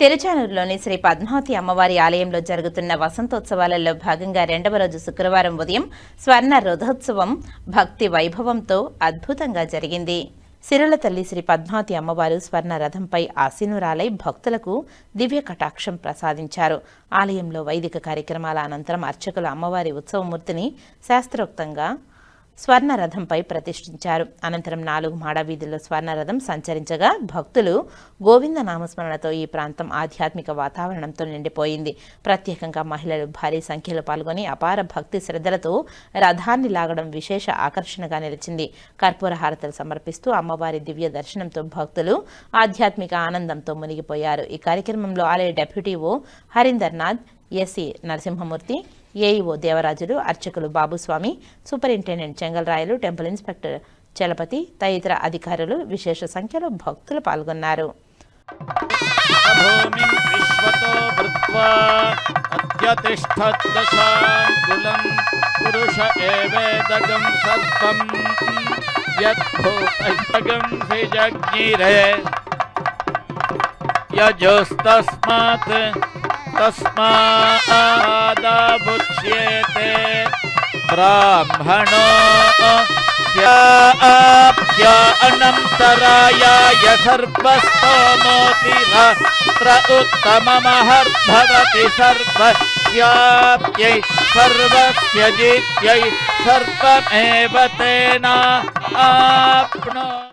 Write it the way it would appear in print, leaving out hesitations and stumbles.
తిరుచానూరులోని శ్రీ పద్మావతి అమ్మవారి ఆలయంలో జరుగుతున్న వసంతోత్సవాలలో భాగంగా రెండవ రోజు శుక్రవారం ఉదయం స్వర్ణ రథోత్సవం భక్తి వైభవంతో అద్భుతంగా జరిగింది. సిరుల తల్లి శ్రీ పద్మావతి అమ్మవారు స్వర్ణ రథంపై ఆసీనురాలై భక్తులకు దివ్య కటాక్షం ప్రసాదించారు. ఆలయంలో వైదిక కార్యక్రమాల అనంతరం అర్చకులు అమ్మవారి ఉత్సవమూర్తిని శాస్త్రోక్తంగా స్వర్ణ రథంపై ప్రతిష్ఠించారు. అనంతరం 4 మాడవీధుల్లో స్వర్ణ రథం సంచరించగా భక్తులు గోవింద నామస్మరణతో ఈ ప్రాంతం ఆధ్యాత్మిక వాతావరణంతో నిండిపోయింది. ప్రత్యేకంగా మహిళలు భారీ సంఖ్యలో పాల్గొని అపార భక్తి శ్రద్ధలతో రథాన్ని లాగడం విశేష ఆకర్షణగా నిలిచింది. కర్పూర హారతలు సమర్పిస్తూ అమ్మవారి దివ్య దర్శనంతో భక్తులు ఆధ్యాత్మిక ఆనందంతో మునిగిపోయారు. ఈ కార్యక్రమంలో ఆలయ డెప్యూటీ ఓ హరీందర్ నాథ్, ఎస్సీ నరసింహమూర్తి, ఏఈఓ దేవరాజులు, అర్చకులు Babuswami, superintendent Chengalrayalu, temple inspector Chalapathi తదితర అధికారులు విశేష సంఖ్యలో భక్తులు పాల్గొన్నారు. तस्मादाबुच्येते ब्राह्मणो अनन्तरायाय सर्वस्तोमोतिरात्र उत्तममहर्भवति सर्वस्याप्यै सर्वस्य जित्यै सर्वमेव तेनाप्नो।